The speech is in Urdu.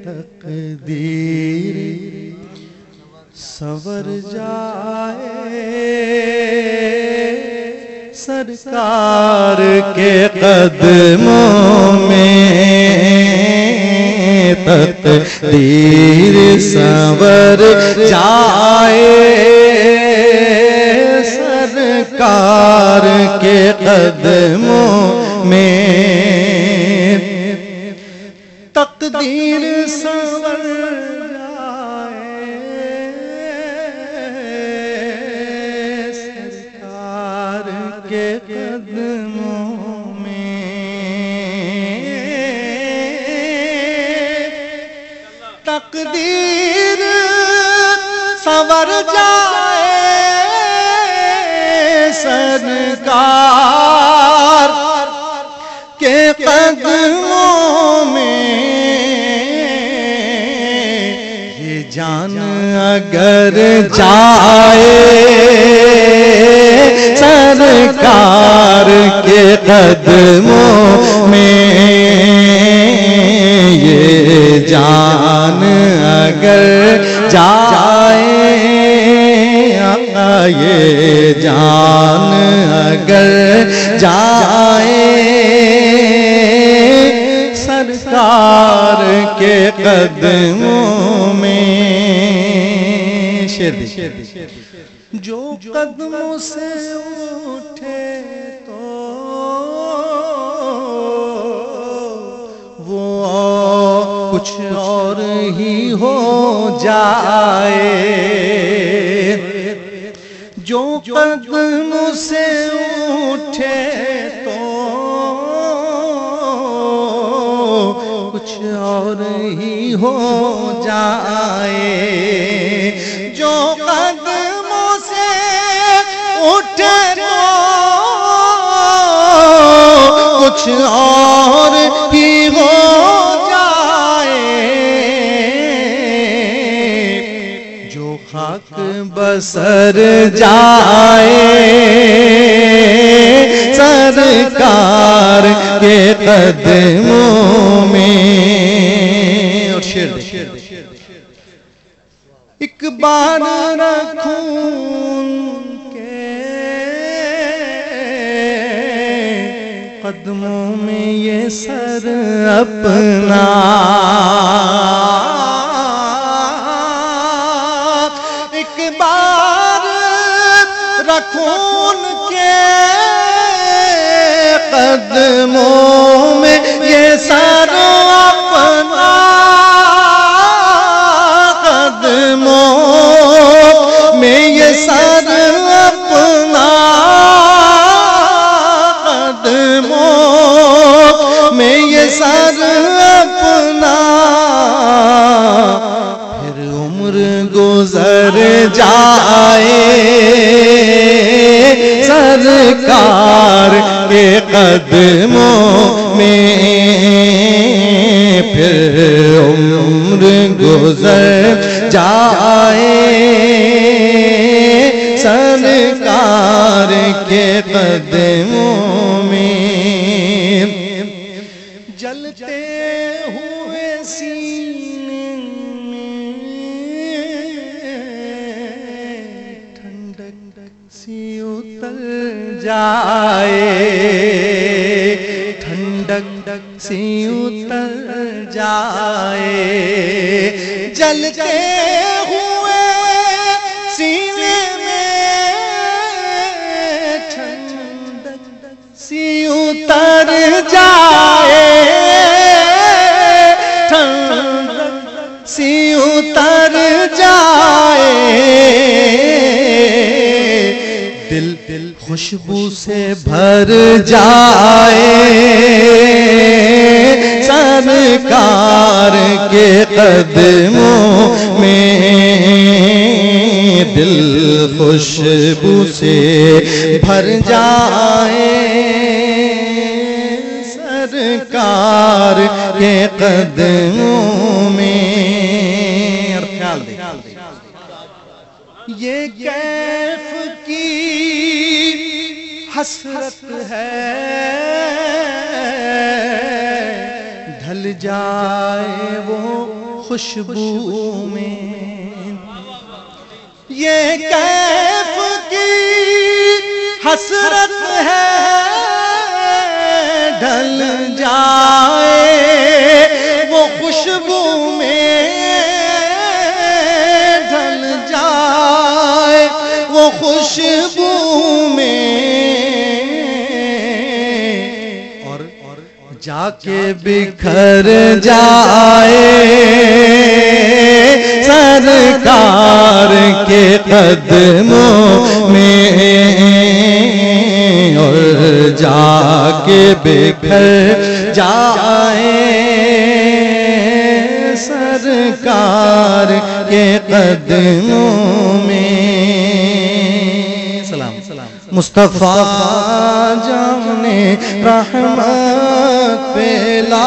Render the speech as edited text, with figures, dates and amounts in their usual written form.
تقدیر سنور جائے سرکار کے قدموں میں، تقدیر سنور جائے سرکار کے قدموں میں، تقدیر سنور جائے سرکار کے قدموں میں، تقدیر سنور جائے سرکار کے قدموں میں، یہ جان اگر جائے سرکار کے قدموں میں، یہ جان اگر جائے یہ جان اگر جائے سرکار کے قدموں میں، جو قدموں سے اٹھے تو وہ کچھ اور ہی ہو جائے، جو قدموں سے اٹھے تو کچھ اور ہی ہو جائے، جو قدموں سے اٹھے تو کچھ اور ہی ہو جائے، جو خاک بسر جائے سرکار کے قدموں میں، اور شعر ایک بار رکھوں ان کے قدموں میں یہ سر اپنا، ایک بار رکھوں ان کے قدموں میں یہ سر اپنا، قدموں میں یہ سر اپنا، قدموں میں یہ سر اپنا، پھر عمر گزر جائے سرکار کے قدموں میں، پھر عمر گزر جائے سرکار کے قدموں میں، جلتے ہوئے سینے میں ٹھنڈک سی اتر جائے، ٹھنڈک سی اتر جائے، جلتے ہوئے سینے میں ٹھنڈک سی اتر جائے، ٹھنڈک سی اتر جائے، دل خوشبو سے بھر جائے سرکار کے قدموں میں، دل خوشبو سے بھر جائے سرکار کے قدموں میں، اور خیال دے یہ کیف کی حسرت ہے ڈھل جائے وہ خوشبو میں، یہ کیف کی حسرت ہے، ڈھل جائے وہ خوشبو میں، ڈھل جائے وہ خوشبو میں، اور جا کے بکھر جائے سرکار کے قدموں میں، اور جا کے بکھر جائے سرکار کے قدموں میں۔ سلام مصطفیٰ جانے رحمت پہ لا